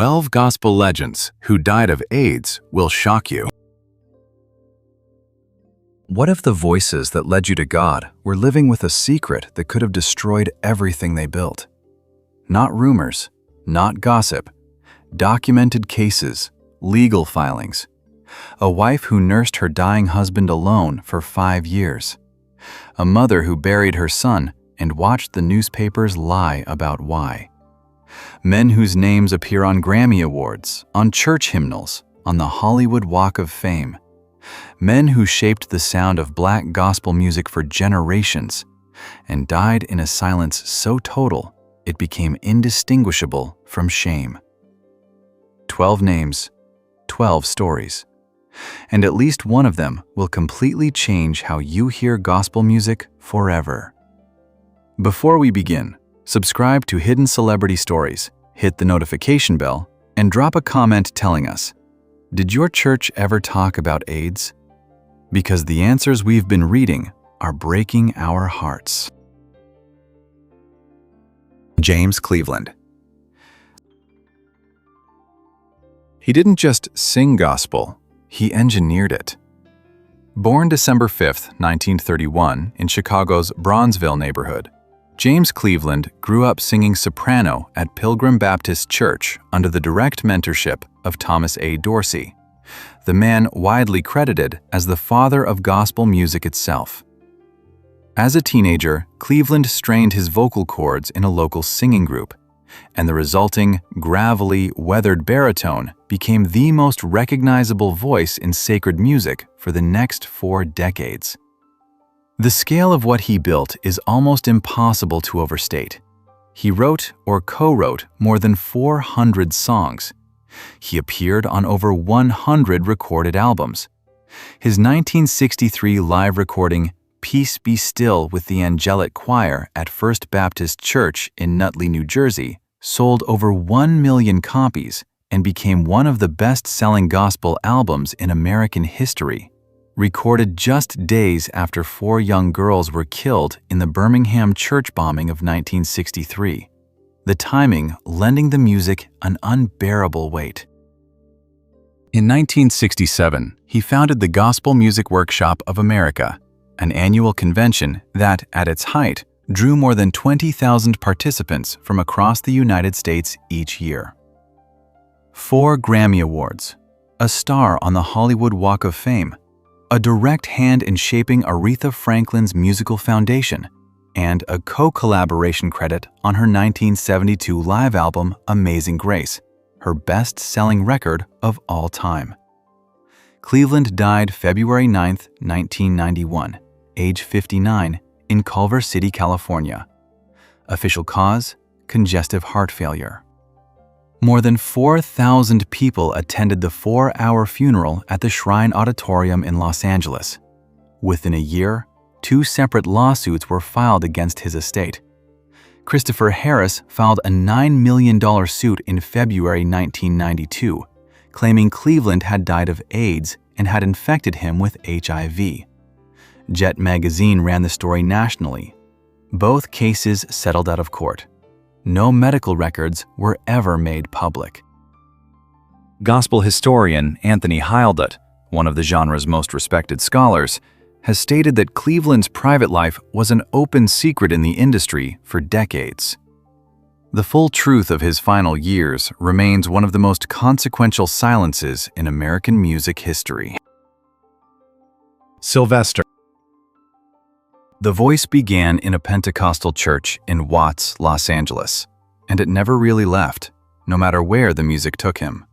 12 gospel legends who died of AIDS will shock you. What if the voices that led you to God were living with a secret that could have destroyed everything they built? Not rumors, not gossip, documented cases, legal filings. A wife who nursed her dying husband alone for 5 years. A mother who buried her son and watched the newspapers lie about why. Men whose names appear on Grammy Awards, on church hymnals, on the Hollywood Walk of Fame. Men who shaped the sound of black gospel music for generations and died in a silence so total it became indistinguishable from shame. 12 names, 12 stories. And at least one of them will completely change how you hear gospel music forever. Before we begin, subscribe to Hidden Celebrity Stories, hit the notification bell, and drop a comment telling us, did your church ever talk about AIDS? Because the answers we've been reading are breaking our hearts. James Cleveland. He didn't just sing gospel, he engineered it. Born December 5, 1931, in Chicago's Bronzeville neighborhood, James Cleveland grew up singing soprano at Pilgrim Baptist Church under the direct mentorship of Thomas A. Dorsey, the man widely credited as the father of gospel music itself. As a teenager, Cleveland strained his vocal cords in a local singing group, and the resulting, gravelly, weathered baritone became the most recognizable voice in sacred music for the next 4 decades. The scale of what he built is almost impossible to overstate. He wrote or co-wrote more than 400 songs. He appeared on over 100 recorded albums. His 1963 live recording, Peace Be Still with the Angelic Choir at First Baptist Church in Nutley, New Jersey, sold over 1 million copies and became one of the best-selling gospel albums in American history. Recorded just days after 4 young girls were killed in the Birmingham church bombing of 1963, the timing lending the music an unbearable weight. In 1967, he founded the Gospel Music Workshop of America, an annual convention that, at its height, drew more than 20,000 participants from across the United States each year. 4 Grammy Awards, a star on the Hollywood Walk of Fame, a direct hand in shaping Aretha Franklin's musical foundation, and a co-collaboration credit on her 1972 live album Amazing Grace, her best-selling record of all time. Cleveland died February 9, 1991, age 59, in Culver City, California. Official cause: congestive heart failure. More than 4,000 people attended the 4-hour funeral at the Shrine Auditorium in Los Angeles. Within a year, 2 separate lawsuits were filed against his estate. Christopher Harris filed a $9 million suit in February 1992, claiming Cleveland had died of AIDS and had infected him with HIV. Jet magazine ran the story nationally. Both cases settled out of court. No medical records were ever made public. Gospel historian Anthony Heildut, one of the genre's most respected scholars, has stated that Cleveland's private life was an open secret in the industry for decades. The full truth of his final years remains one of the most consequential silences in American music history. Sylvester. The voice began in a Pentecostal church in Watts, Los Angeles, and it never really left, no matter where the music took him.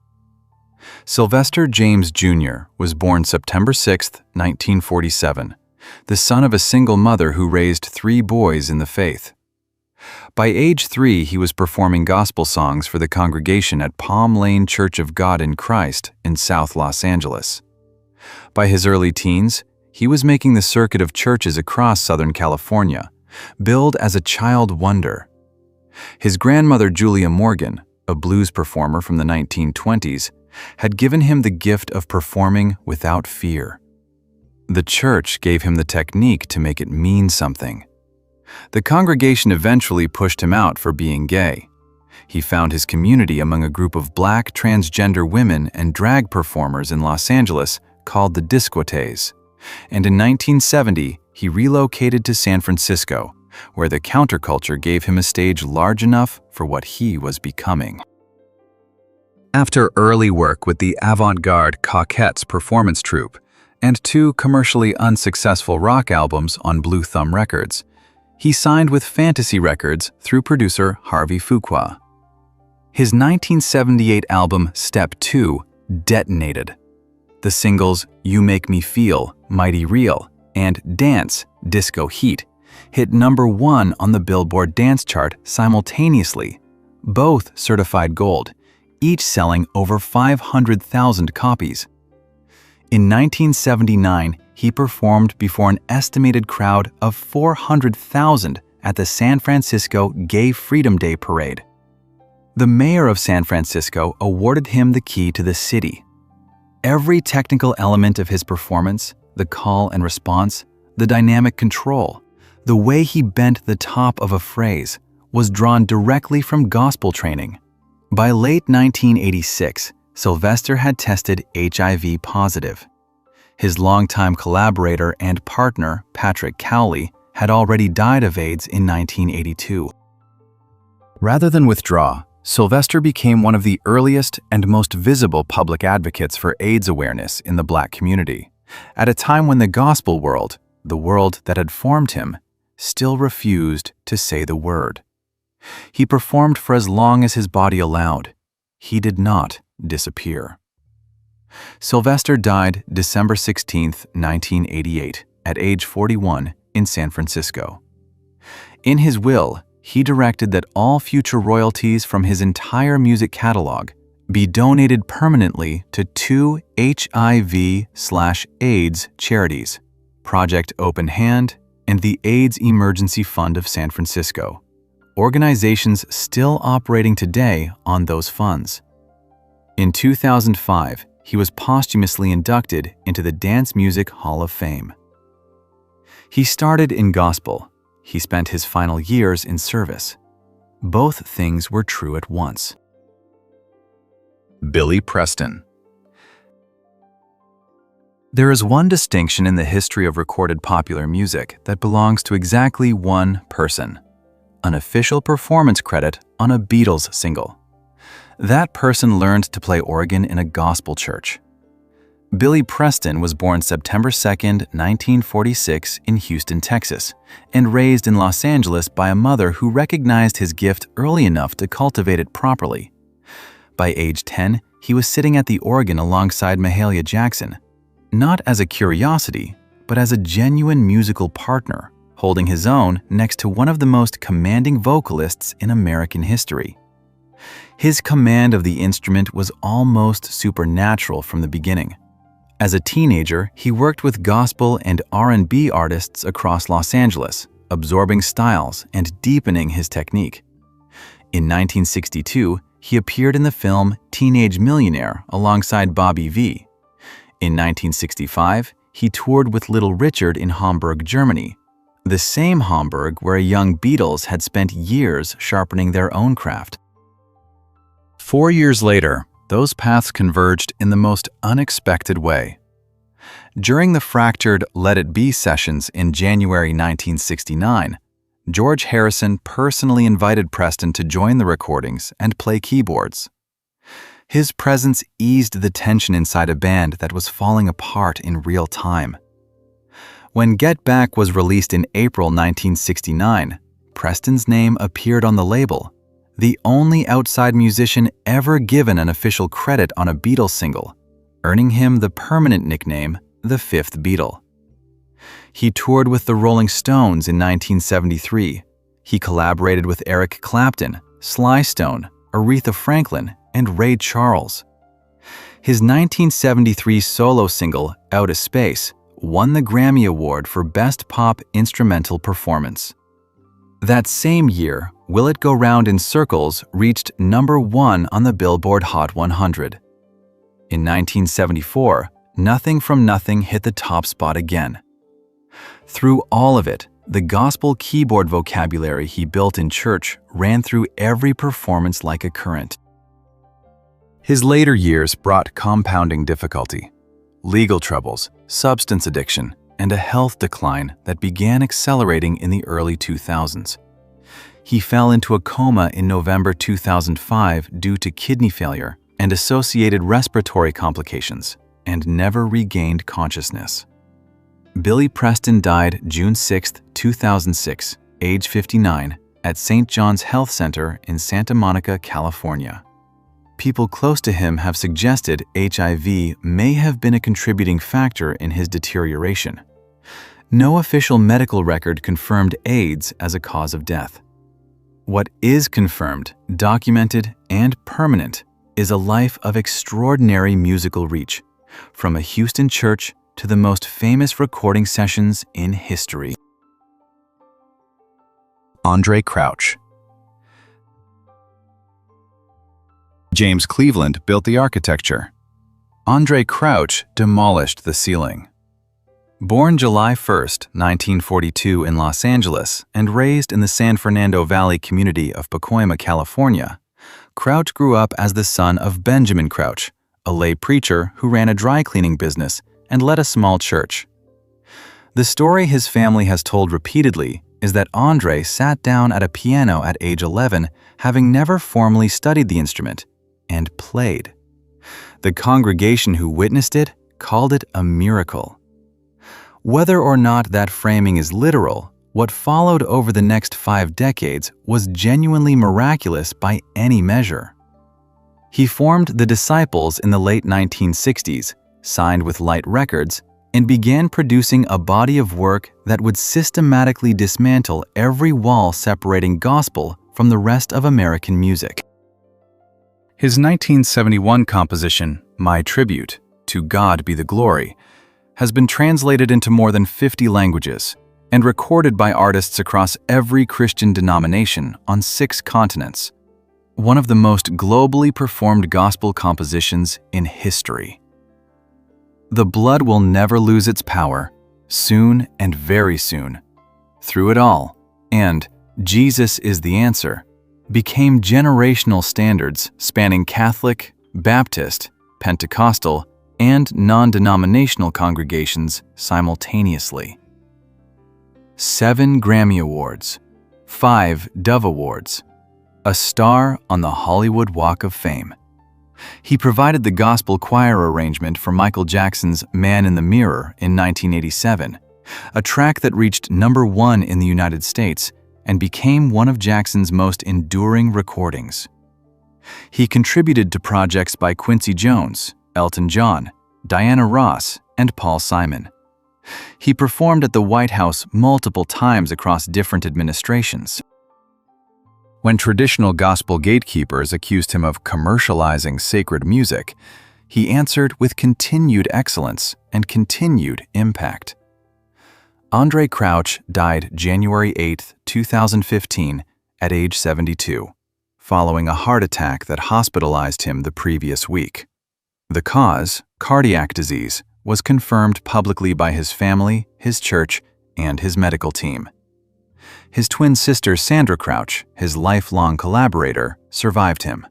Sylvester James Jr. was born September 6, 1947, the son of a single mother who raised 3 boys in the faith. By age 3, he was performing gospel songs for the congregation at Palm Lane Church of God in Christ in South Los Angeles. By his early teens, he was making the circuit of churches across Southern California, billed as a child wonder. His grandmother Julia Morgan, a blues performer from the 1920s, had given him the gift of performing without fear. The church gave him the technique to make it mean something. The congregation eventually pushed him out for being gay. He found his community among a group of black transgender women and drag performers in Los Angeles called the Discotheques. And in 1970, he relocated to San Francisco, where the counterculture gave him a stage large enough for what he was becoming. After early work with the avant-garde Coquettes performance troupe and 2 commercially unsuccessful rock albums on Blue Thumb Records, he signed with Fantasy Records through producer Harvey Fuqua. His 1978 album Step 2 detonated. The singles You Make Me Feel, Mighty Real, and Dance, Disco Heat hit #1 on the Billboard Dance Chart simultaneously, both certified gold, each selling over 500,000 copies. In 1979, he performed before an estimated crowd of 400,000 at the San Francisco Gay Freedom Day Parade. The mayor of San Francisco awarded him the key to the city. Every technical element of his performance, the call and response, the dynamic control, the way he bent the top of a phrase, was drawn directly from gospel training. By late 1986, Sylvester had tested HIV positive. His longtime collaborator and partner, Patrick Cowley, had already died of AIDS in 1982. Rather than withdraw, Sylvester became one of the earliest and most visible public advocates for AIDS awareness in the Black community, at a time when the gospel world, the world that had formed him, still refused to say the word. He performed for as long as his body allowed. He did not disappear. Sylvester died December 16, 1988, at age 41 in San Francisco. In his will, he directed that all future royalties from his entire music catalog be donated permanently to 2 HIV/AIDS charities, Project Open Hand and the AIDS Emergency Fund of San Francisco, organizations still operating today on those funds. In 2005, he was posthumously inducted into the Dance Music Hall of Fame. He started in gospel. He spent his final years in service. Both things were true at once. Billy Preston. There is one distinction in the history of recorded popular music that belongs to exactly one person: an official performance credit on a Beatles single. That person learned to play organ in a gospel church. Billy Preston was born September 2, 1946 in Houston, Texas, and raised in Los Angeles by a mother who recognized his gift early enough to cultivate it properly. By age 10, he was sitting at the organ alongside Mahalia Jackson, not as a curiosity, but as a genuine musical partner, holding his own next to one of the most commanding vocalists in American history. His command of the instrument was almost supernatural from the beginning. As a teenager, he worked with gospel and R&B artists across Los Angeles, absorbing styles and deepening his technique. In 1962, he appeared in the film Teenage Millionaire alongside Bobby Vee. In 1965, he toured with Little Richard in Hamburg, Germany, the same Hamburg where young Beatles had spent years sharpening their own craft. 4 years later, those paths converged in the most unexpected way. During the fractured Let It Be sessions in January 1969, George Harrison personally invited Preston to join the recordings and play keyboards. His presence eased the tension inside a band that was falling apart in real time. When Get Back was released in April 1969, Preston's name appeared on the label, the only outside musician ever given an official credit on a Beatles single, earning him the permanent nickname, the Fifth Beatle. He toured with the Rolling Stones in 1973. He collaborated with Eric Clapton, Sly Stone, Aretha Franklin, and Ray Charles. His 1973 solo single, Out of Space, won the Grammy Award for Best Pop Instrumental Performance. That same year, Will It Go Round in Circles reached #1 on the Billboard Hot 100. In 1974, Nothing from Nothing hit the top spot again. Through all of it, The gospel keyboard vocabulary he built in church ran through every performance like a current. His later years brought compounding difficulty, legal troubles, substance addiction, and a health decline that began accelerating in the early 2000s. He fell into a coma in November 2005 due to kidney failure and associated respiratory complications, and never regained consciousness. Billy Preston died June 6, 2006, age 59, at St. John's Health Center in Santa Monica, California. People close to him have suggested HIV may have been a contributing factor in his deterioration. No official medical record confirmed AIDS as a cause of death. What is confirmed, documented, and permanent is a life of extraordinary musical reach, from a Houston church to the most famous recording sessions in history. Andraé Crouch. James Cleveland built the architecture. Andraé Crouch demolished the ceiling. Born July 1, 1942 in Los Angeles and raised in the San Fernando Valley community of Pacoima, California, Crouch grew up as the son of Benjamin Crouch, a lay preacher who ran a dry cleaning business and led a small church. The story his family has told repeatedly is that Andraé sat down at a piano at age 11, having never formally studied the instrument, and played. The congregation who witnessed it called it a miracle. Whether or not that framing is literal, what followed over the next 5 decades was genuinely miraculous by any measure. He formed the Disciples in the late 1960s, signed with Light Records, and began producing a body of work that would systematically dismantle every wall separating gospel from the rest of American music. His 1971 composition, My Tribute, To God Be the Glory, has been translated into more than 50 languages and recorded by artists across every Christian denomination on 6 continents. One of the most globally performed gospel compositions in history. The blood will never lose its power, soon and very soon. Through it all, and Jesus is the answer, became generational standards spanning Catholic, Baptist, Pentecostal, and non-denominational congregations simultaneously. 7 Grammy Awards, 5 Dove Awards, a star on the Hollywood Walk of Fame. He provided the gospel choir arrangement for Michael Jackson's Man in the Mirror in 1987, a track that reached #1 in the United States and became one of Jackson's most enduring recordings. He contributed to projects by Quincy Jones, Elton John, Diana Ross, and Paul Simon. He performed at the White House multiple times across different administrations. When traditional gospel gatekeepers accused him of commercializing sacred music, he answered with continued excellence and continued impact. Andraé Crouch died January 8, 2015, at age 72, following a heart attack that hospitalized him the previous week. The cause, cardiac disease, was confirmed publicly by his family, his church, and his medical team. His twin sister Sandra Crouch, his lifelong collaborator, survived him.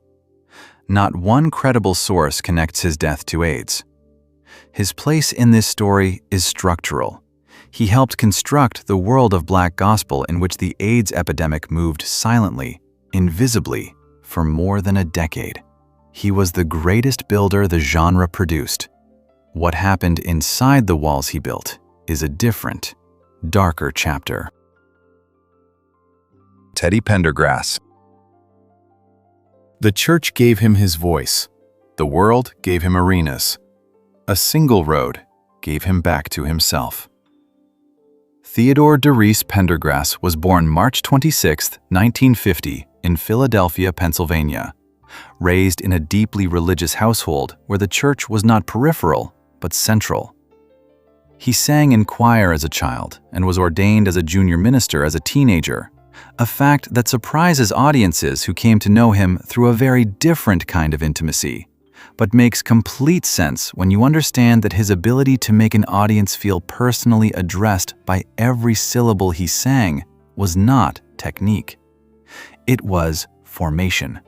Not one credible source connects his death to AIDS. His place in this story is structural. He helped construct the world of Black gospel in which the AIDS epidemic moved silently, invisibly, for more than a decade. He was the greatest builder the genre produced. What happened inside the walls he built is a different, darker chapter. Teddy Pendergrass. The church gave him his voice. The world gave him arenas. A single road gave him back to himself. Theodore Derice Pendergrass was born March 26, 1950, in Philadelphia, Pennsylvania. Raised in a deeply religious household where the church was not peripheral, but central. He sang in choir as a child and was ordained as a junior minister as a teenager, a fact that surprises audiences who came to know him through a very different kind of intimacy, but makes complete sense when you understand that his ability to make an audience feel personally addressed by every syllable he sang was not technique. It was formation.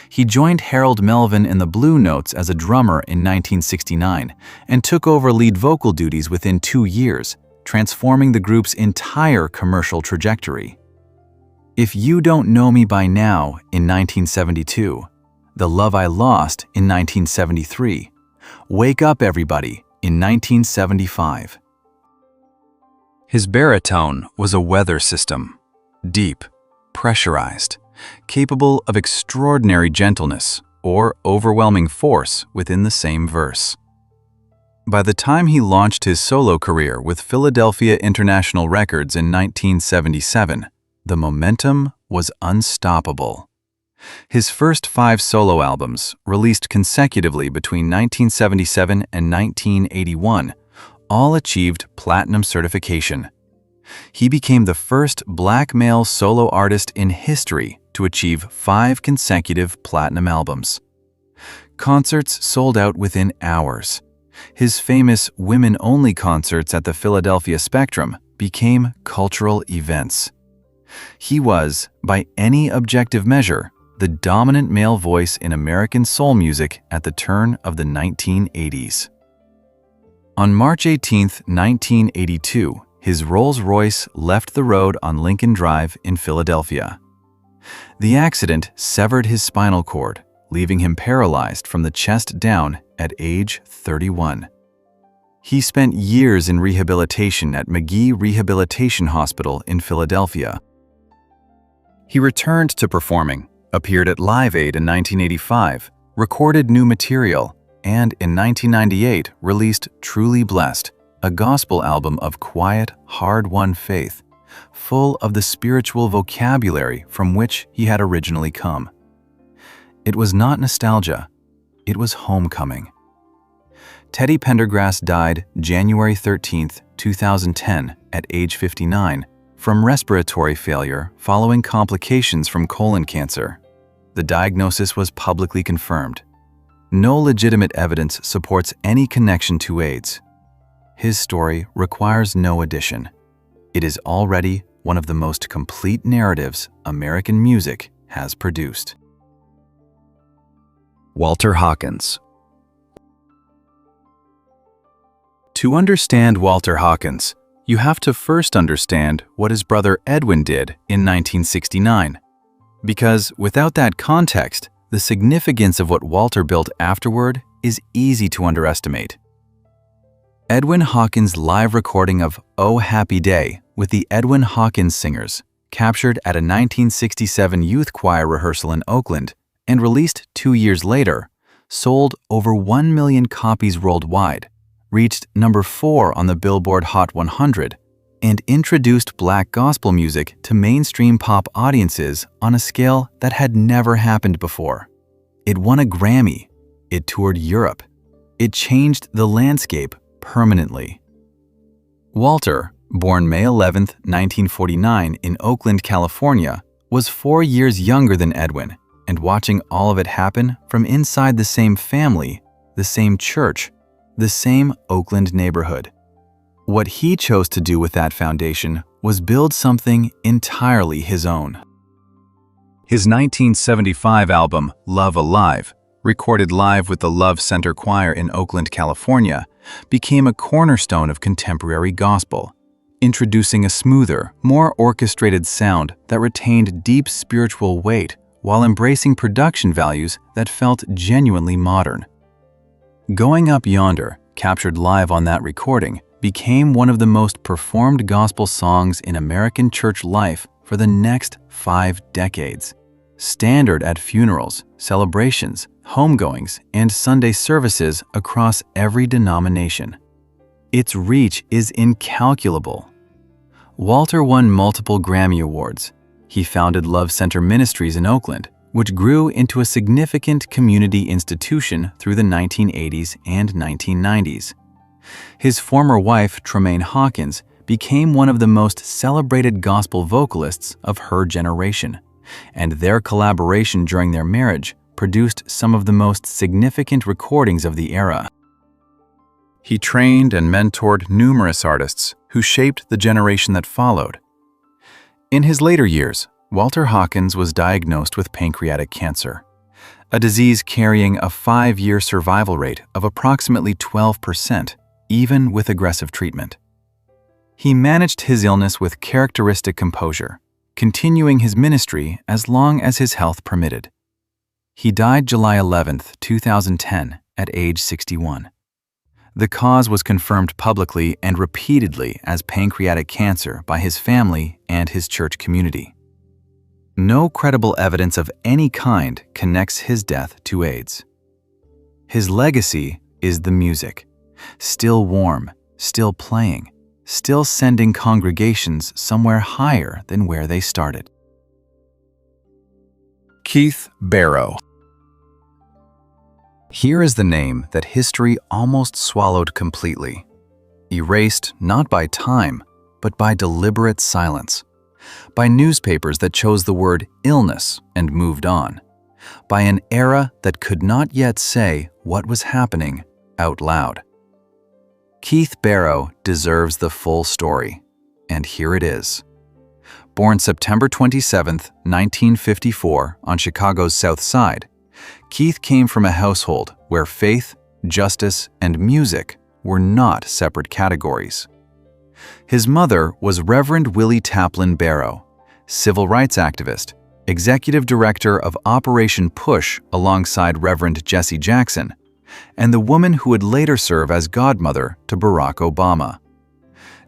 He joined Harold Melvin in the Blue Notes as a drummer in 1969 and took over lead vocal duties within 2 years, transforming the group's entire commercial trajectory. If You Don't Know Me By Now in 1972, The Love I Lost in 1973, Wake Up Everybody in 1975. His baritone was a weather system, deep, pressurized, capable of extraordinary gentleness or overwhelming force within the same verse. By the time he launched his solo career with Philadelphia International Records in 1977, the momentum was unstoppable. His first 5 solo albums, released consecutively between 1977 and 1981, all achieved platinum certification. He became the first black male solo artist in history to achieve 5 consecutive platinum albums. Concerts sold out within hours. His famous women-only concerts at the Philadelphia Spectrum became cultural events. He was, by any objective measure, the dominant male voice in American soul music at the turn of the 1980s. On March 18, 1982, his Rolls-Royce left the road on Lincoln Drive in Philadelphia. The accident severed his spinal cord, leaving him paralyzed from the chest down at age 31. He spent years in rehabilitation at McGee Rehabilitation Hospital in Philadelphia. He returned to performing, appeared at Live Aid in 1985, recorded new material, and in 1998 released Truly Blessed, a gospel album of quiet, hard-won faith, full of the spiritual vocabulary from which he had originally come. It was not nostalgia, it was homecoming. Teddy Pendergrass died January 13, 2010, at age 59, from respiratory failure following complications from colon cancer. The diagnosis was publicly confirmed. No legitimate evidence supports any connection to AIDS. His story requires no addition. It is already one of the most complete narratives American music has produced. Walter Hawkins. To understand Walter Hawkins, you have to first understand what his brother Edwin did in 1969. Because without that context, the significance of what Walter built afterward is easy to underestimate. Edwin Hawkins' live recording of Oh Happy Day with the Edwin Hawkins Singers, captured at a 1967 youth choir rehearsal in Oakland and released 2 years later, sold over 1 million copies worldwide, reached number 4 on the Billboard Hot 100, and introduced black gospel music to mainstream pop audiences on a scale that had never happened before. It won a Grammy. It toured Europe. It changed the landscape permanently. Walter, born May 11, 1949 in Oakland, California, was 4 years younger than Edwin, and watching all of it happen from inside the same family, the same church, the same Oakland neighborhood. What he chose to do with that foundation was build something entirely his own. His 1975 album, Love Alive, recorded live with the Love Center Choir in Oakland, California, became a cornerstone of contemporary gospel, introducing a smoother, more orchestrated sound that retained deep spiritual weight while embracing production values that felt genuinely modern. Going Up Yonder, captured live on that recording, became one of the most performed gospel songs in American church life for the next 5 decades. Standard at funerals, celebrations, homegoings, and Sunday services across every denomination. Its reach is incalculable. Walter won multiple Grammy Awards. He founded Love Center Ministries in Oakland, which grew into a significant community institution through the 1980s and 1990s. His former wife, Tremaine Hawkins, became one of the most celebrated gospel vocalists of her generation, and their collaboration during their marriage produced some of the most significant recordings of the era. He trained and mentored numerous artists who shaped the generation that followed. In his later years, Walter Hawkins was diagnosed with pancreatic cancer, a disease carrying a 5-year survival rate of approximately 12%, even with aggressive treatment. He managed his illness with characteristic composure, continuing his ministry as long as his health permitted. He died July 11, 2010, at age 61. The cause was confirmed publicly and repeatedly as pancreatic cancer by his family and his church community. No credible evidence of any kind connects his death to AIDS. His legacy is the music, still warm, still playing, still sending congregations somewhere higher than where they started. Keith Barrow. Here is the name that history almost swallowed completely, erased not by time, but by deliberate silence, by newspapers that chose the word illness and moved on, by an era that could not yet say what was happening out loud. Keith Barrow deserves the full story, and here it is. Born September 27, 1954, on Chicago's South Side, Keith came from a household where faith, justice, and music were not separate categories. His mother was Reverend Willie Taplin Barrow, civil rights activist, executive director of Operation Push alongside Reverend Jesse Jackson, and the woman who would later serve as godmother to Barack Obama.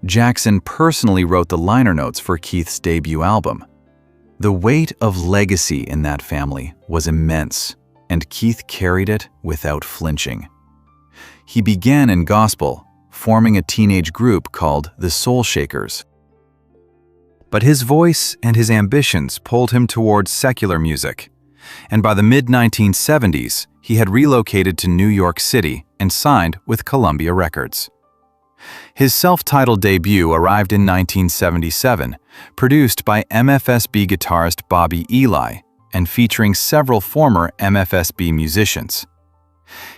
Jackson personally wrote the liner notes for Keith's debut album. The weight of legacy in that family was immense, and Keith carried it without flinching. He began in gospel, forming a teenage group called the Soul Shakers. But his voice and his ambitions pulled him towards secular music, and by the mid-1970s, he had relocated to New York City and signed with Columbia Records. His self-titled debut arrived in 1977, produced by MFSB guitarist Bobby Eli and featuring several former MFSB musicians.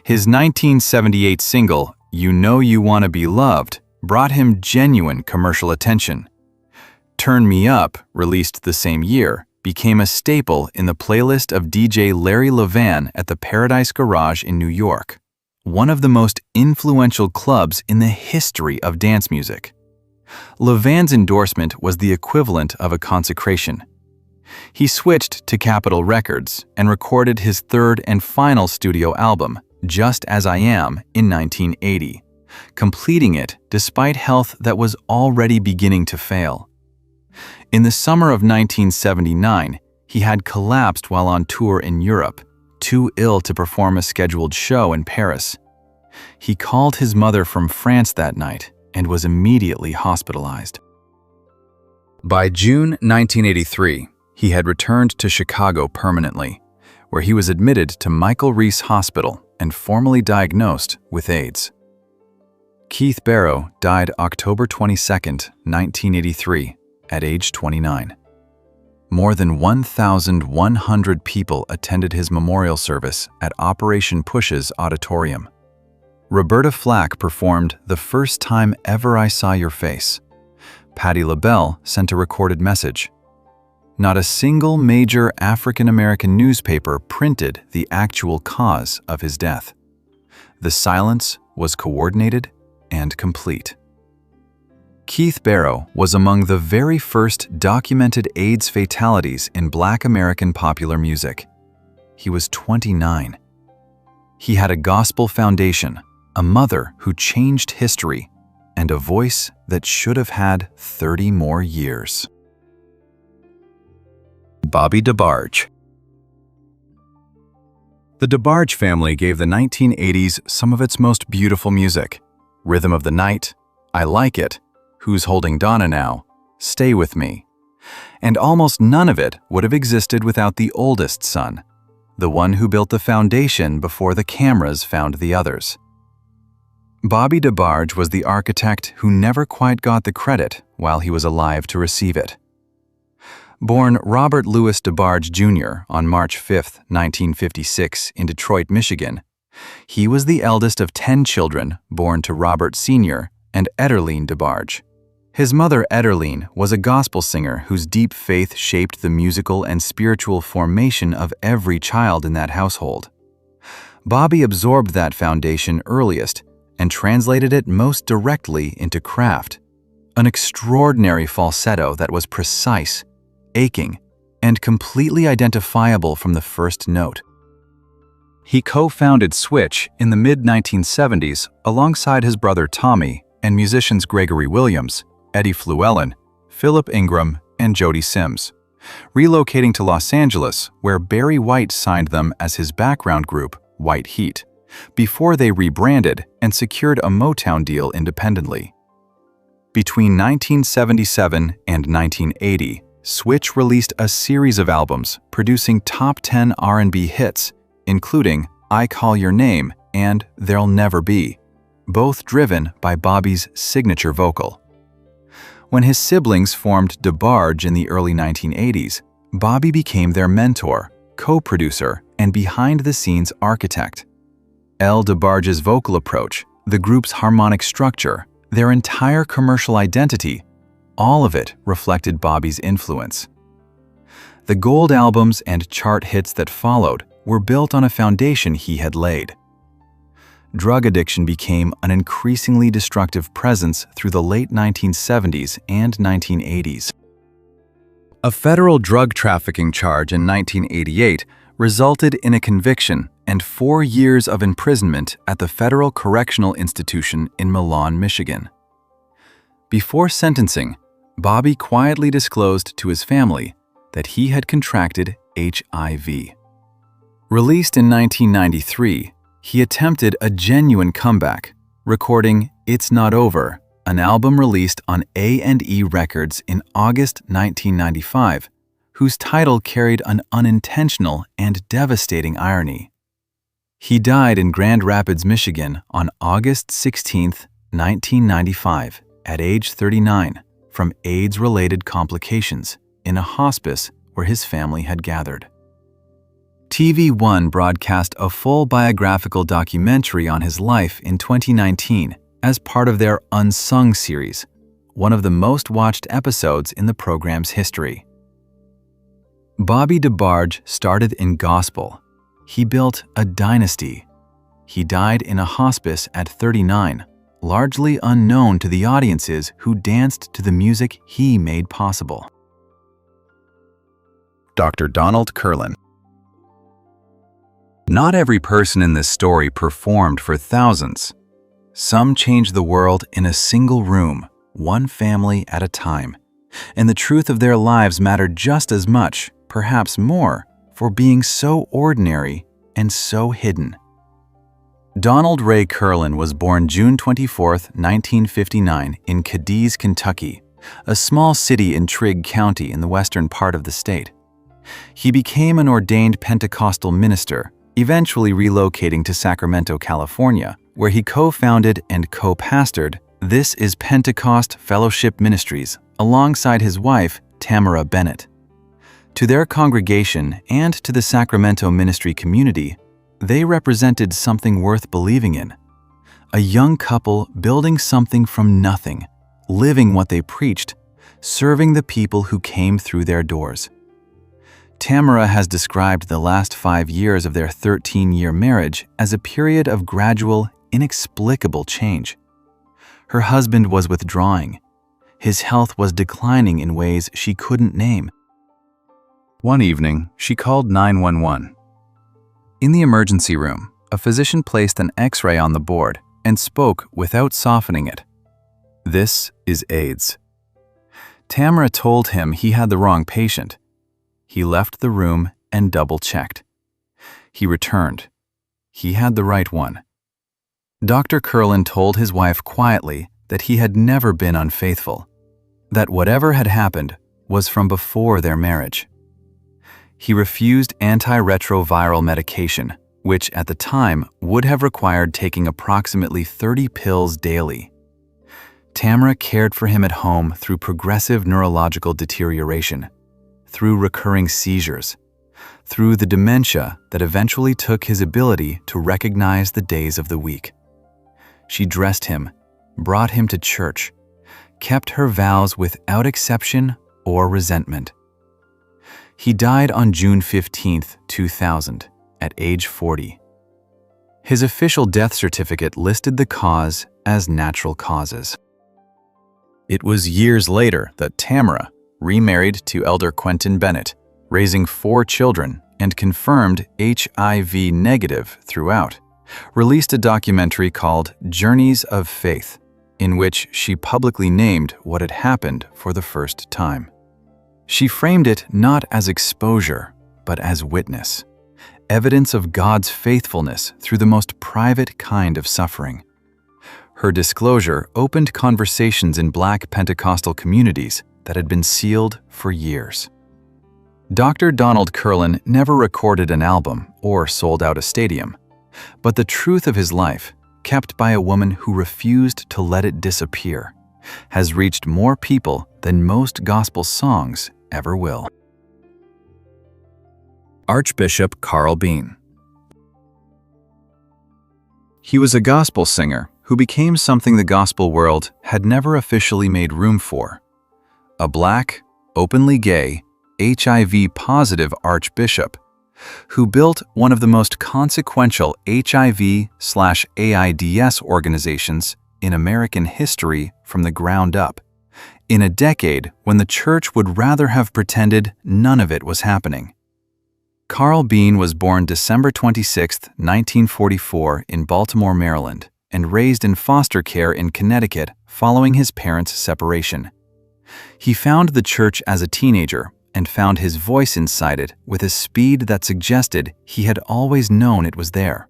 His 1978 single, You Know You Wanna Be Loved, brought him genuine commercial attention. Turn Me Up, released the same year, became a staple in the playlist of DJ Larry Levan at the Paradise Garage in New York, one of the most influential clubs in the history of dance music. Levan's endorsement was the equivalent of a consecration. He switched to Capitol Records and recorded his third and final studio album, Just As I Am, in 1980, completing it despite health that was already beginning to fail. In the summer of 1979, he had collapsed while on tour in Europe, too ill to perform a scheduled show in Paris. He called his mother from France that night and was immediately hospitalized. By June 1983, he had returned to Chicago permanently, where he was admitted to Michael Reese Hospital and formally diagnosed with AIDS. Keith Barrow died October 22, 1983, at age 29. More than 1,100 people attended his memorial service at Operation Push's auditorium. Roberta Flack performed The First Time Ever I Saw Your Face. Patti LaBelle sent a recorded message. Not a single major African-American newspaper printed the actual cause of his death. The silence was coordinated and complete. Keith Barrow was among the very first documented AIDS fatalities in Black American popular music. He was 29. He had a gospel foundation, a mother who changed history, and a voice that should have had 30 more years. Bobby DeBarge. The DeBarge family gave the 1980s some of its most beautiful music. Rhythm of the Night, I Like It, Who's Holding Donna Now, Stay With Me. And almost none of it would have existed without the oldest son, the one who built the foundation before the cameras found the others. Bobby DeBarge was the architect who never quite got the credit while he was alive to receive it. Born Robert Louis DeBarge Jr. on March 5, 1956, in Detroit, Michigan, he was the eldest of 10 children born to Robert Sr. and Ederline DeBarge. His mother, Ederline, was a gospel singer whose deep faith shaped the musical and spiritual formation of every child in that household. Bobby absorbed that foundation earliest and translated it most directly into craft, an extraordinary falsetto that was precise, aching, and completely identifiable from the first note. He co-founded Switch in the mid-1970s alongside his brother Tommy and musicians Gregory Williams, Eddie Fluellen, Philip Ingram, and Jody Sims, relocating to Los Angeles, where Barry White signed them as his background group, White Heat, before they rebranded and secured a Motown deal independently. Between 1977 and 1980, Switch released a series of albums producing top 10 R&B hits, including I Call Your Name and There'll Never Be, both driven by Bobby's signature vocal. When his siblings formed DeBarge in the early 1980s, Bobby became their mentor, co-producer, and behind-the-scenes architect. DeBarge's vocal approach, the group's harmonic structure, their entire commercial identity, all of it reflected Bobby's influence. The gold albums and chart hits that followed were built on a foundation he had laid. Drug addiction became an increasingly destructive presence through the late 1970s and 1980s. A federal drug trafficking charge in 1988 resulted in a conviction and 4 years of imprisonment at the Federal Correctional Institution in Milan, Michigan. Before sentencing, Bobby quietly disclosed to his family that he had contracted HIV. Released in 1993, he attempted a genuine comeback, recording It's Not Over, an album released on A&E Records in August 1995, whose title carried an unintentional and devastating irony. He died in Grand Rapids, Michigan on August 16, 1995, at age 39, from AIDS-related complications in a hospice where his family had gathered. TV One broadcast a full biographical documentary on his life in 2019 as part of their Unsung series, one of the most watched episodes in the program's history. Bobby DeBarge started in gospel. He built a dynasty. He died in a hospice at 39, largely unknown to the audiences who danced to the music he made possible. Dr. Donald Curlin. Not every person in this story performed for thousands. Some changed the world in a single room, one family at a time, and the truth of their lives mattered just as much, perhaps more, for being so ordinary and so hidden. Donald Ray Curlin was born June 24, 1959, in Cadiz, Kentucky, a small city in Trigg County in the western part of the state. He became an ordained Pentecostal minister, eventually relocating to Sacramento, California, where he co-founded and co-pastored This is Pentecost Fellowship Ministries alongside his wife, Tamara Bennett. To their congregation and to the Sacramento ministry community, they represented something worth believing in. A young couple building something from nothing, living what they preached, serving the people who came through their doors. Tamara has described the last 5 years of their 13-year marriage as a period of gradual, inexplicable change. Her husband was withdrawing. His health was declining in ways she couldn't name. One evening, she called 911. In the emergency room, a physician placed an X-ray on the board and spoke without softening it. "This is AIDS." Tamara told him he had the wrong patient. He left the room and double-checked. He returned. He had the right one. Dr. Curlin told his wife quietly that he had never been unfaithful, that whatever had happened was from before their marriage. He refused antiretroviral medication, which at the time would have required taking approximately 30 pills daily. Tamara cared for him at home through progressive neurological deterioration, through recurring seizures, through the dementia that eventually took his ability to recognize the days of the week. She dressed him, brought him to church, kept her vows without exception or resentment. He died on June 15, 2000, at age 40. His official death certificate listed the cause as natural causes. It was years later that Tamara remarried to Elder Quentin Bennett, raising 4 children and confirmed HIV negative throughout, released a documentary called Journeys of Faith, in which she publicly named what had happened for the first time. She framed it not as exposure, but as witness, evidence of God's faithfulness through the most private kind of suffering. Her disclosure opened conversations in Black Pentecostal communities that had been sealed for years. Dr. Donald Curlin never recorded an album or sold out a stadium, but the truth of his life, kept by a woman who refused to let it disappear, has reached more people than most gospel songs ever will. Archbishop Carl Bean. He was a gospel singer who became something the gospel world had never officially made room for: a Black, openly gay, HIV-positive archbishop who built one of the most consequential HIV/AIDS organizations in American history from the ground up, in a decade when the church would rather have pretended none of it was happening. Carl Bean was born December 26, 1944 in Baltimore, Maryland, and raised in foster care in Connecticut following his parents' separation. He found the church as a teenager and found his voice inside it with a speed that suggested he had always known it was there.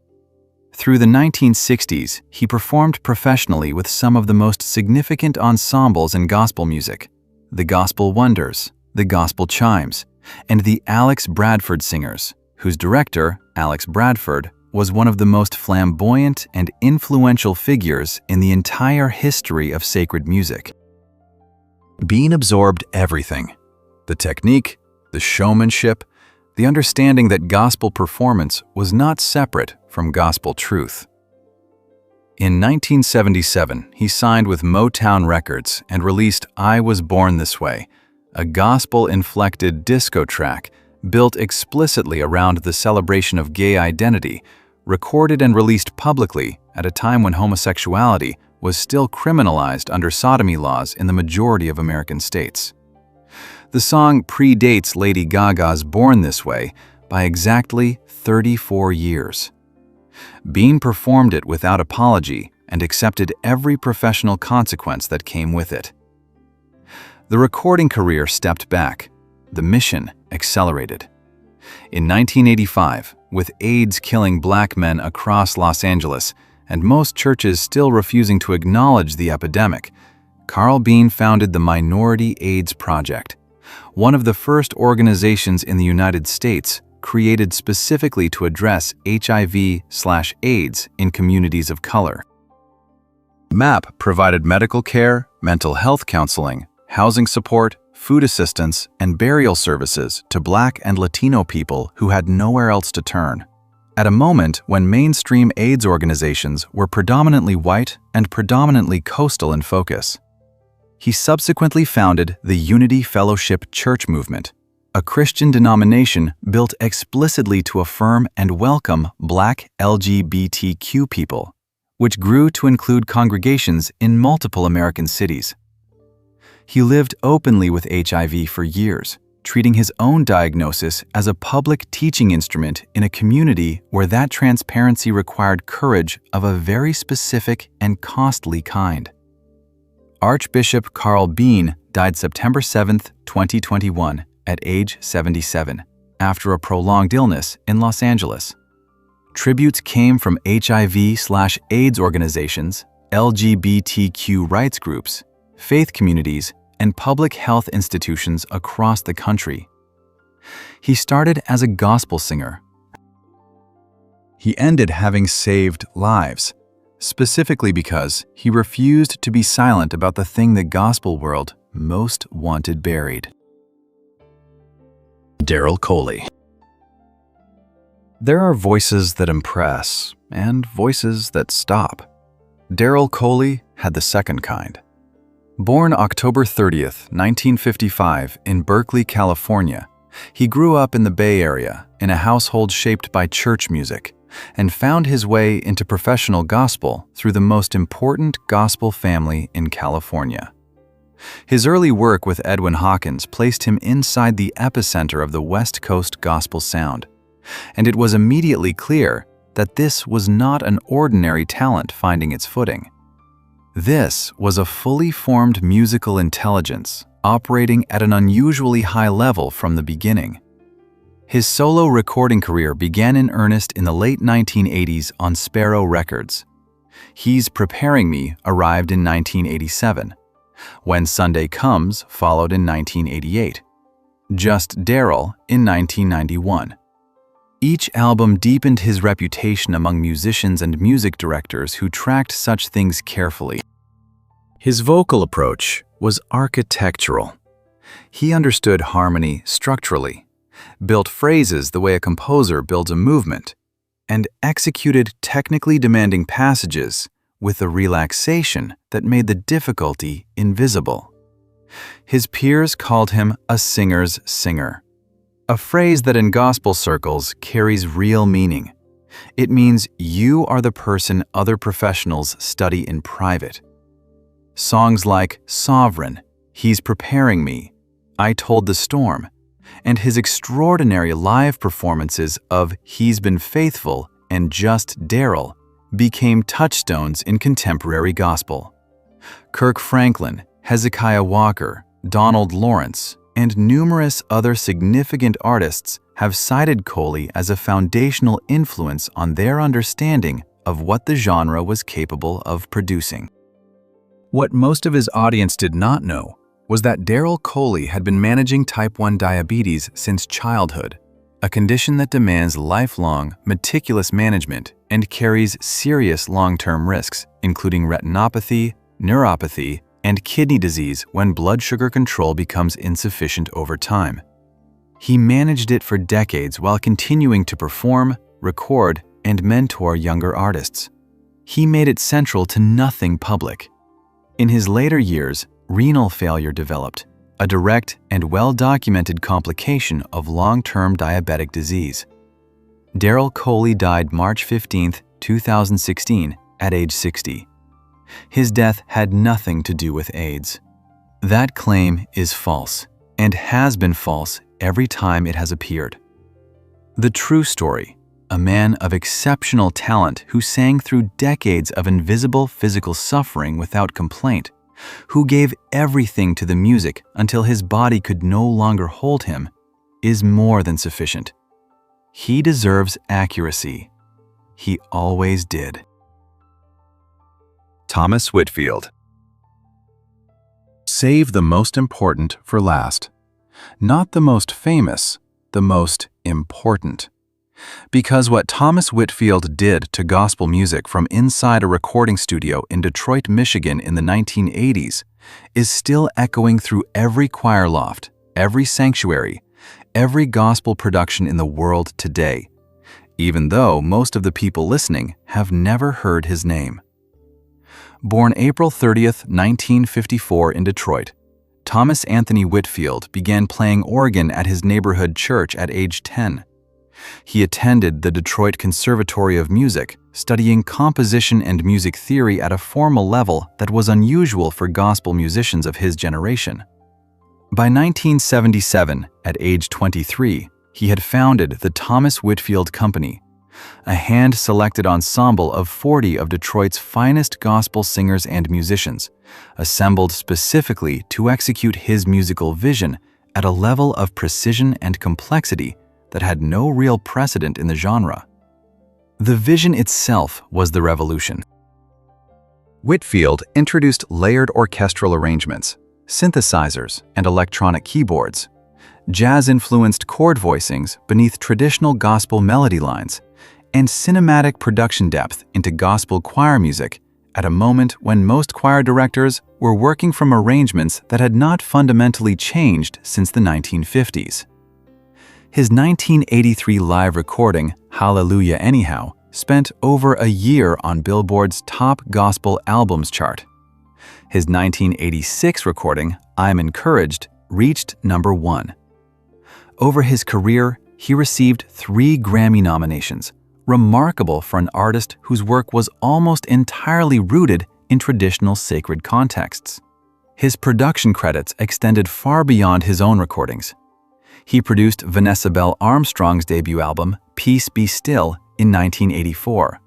Through the 1960s, he performed professionally with some of the most significant ensembles in gospel music: the Gospel Wonders, the Gospel Chimes, and the Alex Bradford Singers, whose director, Alex Bradford, was one of the most flamboyant and influential figures in the entire history of sacred music. Bean absorbed everything: the technique, the showmanship, the understanding that gospel performance was not separate from gospel truth. In 1977, he signed with Motown Records and released I Was Born This Way, a gospel-inflected disco track built explicitly around the celebration of gay identity, recorded and released publicly at a time when homosexuality was still criminalized under sodomy laws in the majority of American states. The song predates Lady Gaga's Born This Way by exactly 34 years. Bean performed it without apology and accepted every professional consequence that came with it. The recording career stepped back. The mission accelerated. In 1985, with AIDS killing Black men across Los Angeles and most churches still refusing to acknowledge the epidemic, Carl Bean founded the Minority AIDS Project, one of the first organizations in the United States created specifically to address HIV/AIDS in communities of color. MAP provided medical care, mental health counseling, housing support, food assistance, and burial services to Black and Latino people who had nowhere else to turn, at a moment when mainstream AIDS organizations were predominantly white and predominantly coastal in focus. He subsequently founded the Unity Fellowship Church movement, a Christian denomination built explicitly to affirm and welcome Black LGBTQ people, which grew to include congregations in multiple American cities. He lived openly with HIV for years, treating his own diagnosis as a public teaching instrument in a community where that transparency required courage of a very specific and costly kind. Archbishop Carl Bean died September 7, 2021, at age 77, after a prolonged illness in Los Angeles. Tributes came from HIV/AIDS organizations, LGBTQ rights groups, faith communities, and public health institutions across the country. He started as a gospel singer. He ended having saved lives, specifically because he refused to be silent about the thing the gospel world most wanted buried. Daryl Coley. There are voices that impress and voices that stop. Daryl Coley had the second kind. Born October 30th, 1955 in Berkeley, California, he grew up in the Bay Area in a household shaped by church music and found his way into professional gospel through the most important gospel family in California. His early work with Edwin Hawkins placed him inside the epicenter of the West Coast gospel sound, and it was immediately clear that this was not an ordinary talent finding its footing. This was a fully formed musical intelligence operating at an unusually high level from the beginning. His solo recording career began in earnest in the late 1980s on Sparrow Records. He's Preparing Me arrived in 1987. When Sunday Comes followed in 1988. Just Daryl in 1991. Each album deepened his reputation among musicians and music directors who tracked such things carefully. His vocal approach was architectural. He understood harmony structurally, built phrases the way a composer builds a movement, and executed technically demanding passages with a relaxation that made the difficulty invisible. His peers called him a singer's singer, a phrase that in gospel circles carries real meaning. It means you are the person other professionals study in private. Songs like Sovereign, He's Preparing Me, I Told the Storm, and his extraordinary live performances of He's Been Faithful and Just Daryl became touchstones in contemporary gospel. Kirk Franklin, Hezekiah Walker, Donald Lawrence, and numerous other significant artists have cited Coley as a foundational influence on their understanding of what the genre was capable of producing. What most of his audience did not know was that Daryl Coley had been managing type 1 diabetes since childhood, a condition that demands lifelong, meticulous management and carries serious long-term risks, including retinopathy, neuropathy, and kidney disease when blood sugar control becomes insufficient over time. He managed it for decades while continuing to perform, record, and mentor younger artists. He made it central to nothing public. In his later years, renal failure developed, a direct and well-documented complication of long-term diabetic disease. Daryl Coley died March 15, 2016, at age 60. His death had nothing to do with AIDS. That claim is false, and has been false every time it has appeared. The true story, a man of exceptional talent who sang through decades of invisible physical suffering without complaint, who gave everything to the music until his body could no longer hold him, is more than sufficient. He deserves accuracy. He always did. Thomas Whitfield. Save the most important for last. Not the most famous, the most important. Because what Thomas Whitfield did to gospel music from inside a recording studio in Detroit, Michigan in the 1980s is still echoing through every choir loft, every sanctuary, every gospel production in the world today, even though most of the people listening have never heard his name. Born April 30th, 1954 in Detroit, Thomas Anthony Whitfield began playing organ at his neighborhood church at age 10. He attended the Detroit Conservatory of Music, studying composition and music theory at a formal level that was unusual for gospel musicians of his generation. By 1977, at age 23, he had founded the Thomas Whitfield Company, a hand-selected ensemble of 40 of Detroit's finest gospel singers and musicians, assembled specifically to execute his musical vision at a level of precision and complexity that had no real precedent in the genre. The vision itself was the revolution. Whitfield introduced layered orchestral arrangements, synthesizers, and electronic keyboards, jazz-influenced chord voicings beneath traditional gospel melody lines, and cinematic production depth into gospel choir music at a moment when most choir directors were working from arrangements that had not fundamentally changed since the 1950s. His 1983 live recording, Hallelujah Anyhow, spent over a year on Billboard's top gospel albums chart. His 1986 recording, I'm Encouraged, reached number 1. Over his career, he received 3 Grammy nominations, remarkable for an artist whose work was almost entirely rooted in traditional sacred contexts. His production credits extended far beyond his own recordings. He produced Vanessa Bell Armstrong's debut album, Peace Be Still, in 1984,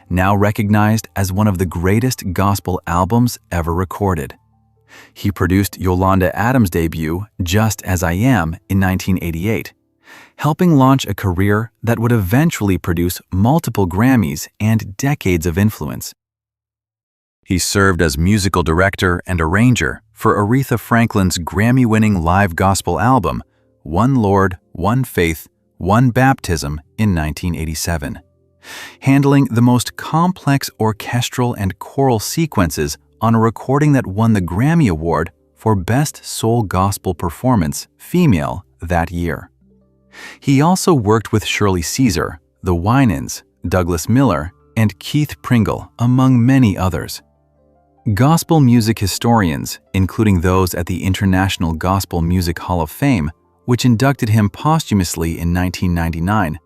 now recognized as one of the greatest gospel albums ever recorded. He produced Yolanda Adams' debut, Just As I Am, in 1988, helping launch a career that would eventually produce multiple Grammys and decades of influence. He served as musical director and arranger for Aretha Franklin's Grammy-winning live gospel album, One Lord, One Faith, One Baptism, in 1987, handling the most complex orchestral and choral sequences on a recording that won the Grammy Award for Best Soul Gospel Performance, Female, that year. He also worked with Shirley Caesar, the Winans, Douglas Miller, and Keith Pringle, among many others. Gospel music historians, including those at the International Gospel Music Hall of Fame, which inducted him posthumously in 1999,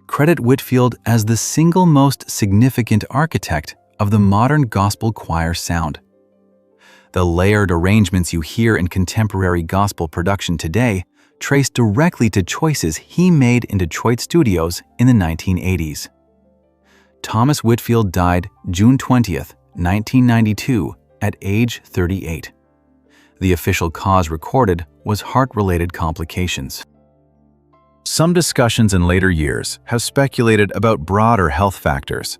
credit Whitfield as the single most significant architect of the modern gospel choir sound. The layered arrangements you hear in contemporary gospel production today trace directly to choices he made in Detroit studios in the 1980s. Thomas Whitfield died June 20th, 1992, at age 38. The official cause recorded was heart-related complications. Some discussions in later years have speculated about broader health factors.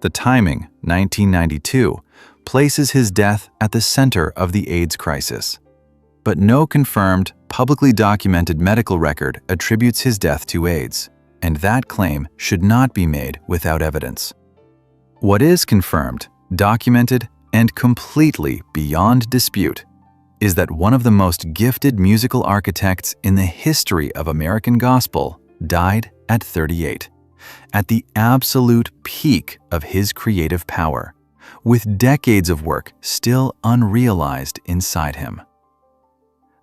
The timing, 1992, places his death at the center of the AIDS crisis. But no confirmed, publicly documented medical record attributes his death to AIDS, and that claim should not be made without evidence. What is confirmed, documented, and completely beyond dispute is that one of the most gifted musical architects in the history of American gospel died at 38, at the absolute peak of his creative power, with decades of work still unrealized inside him.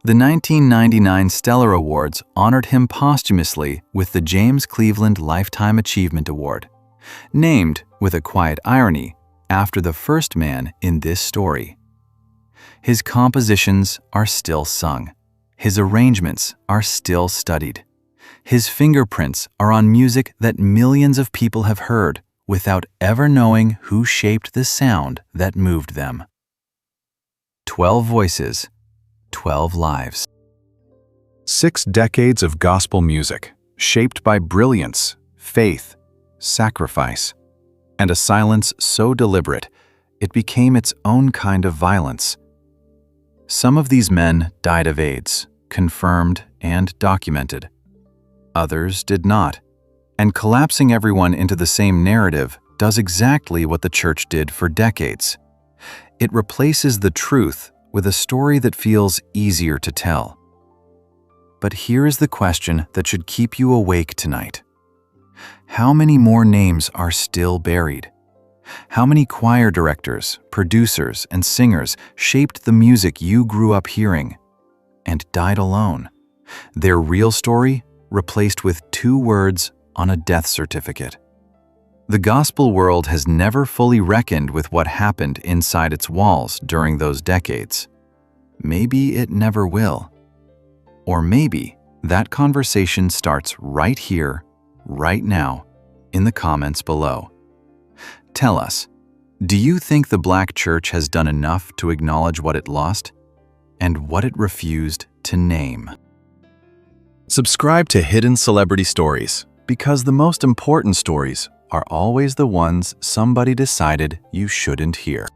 The 1999 Stellar Awards honored him posthumously with the James Cleveland Lifetime Achievement Award, named, with a quiet irony, after the first man in this story. His compositions are still sung. His arrangements are still studied. His fingerprints are on music that millions of people have heard without ever knowing who shaped the sound that moved them. 12 voices, 12 lives. 6 decades of gospel music, shaped by brilliance, faith, sacrifice, and a silence so deliberate it became its own kind of violence. Some of these men died of AIDS, confirmed and documented. Others did not, and collapsing everyone into the same narrative does exactly what the church did for decades. It replaces the truth with a story that feels easier to tell. But here is the question that should keep you awake tonight. How many more names are still buried? How many choir directors, producers, and singers shaped the music you grew up hearing and died alone? Their real story replaced with 2 words on a death certificate. The gospel world has never fully reckoned with what happened inside its walls during those decades. Maybe it never will. Or maybe that conversation starts right here, right now, in the comments below. Tell us, do you think the Black church has done enough to acknowledge what it lost and what it refused to name? Subscribe to Hidden Celebrity Stories, because the most important stories are always the ones somebody decided you shouldn't hear.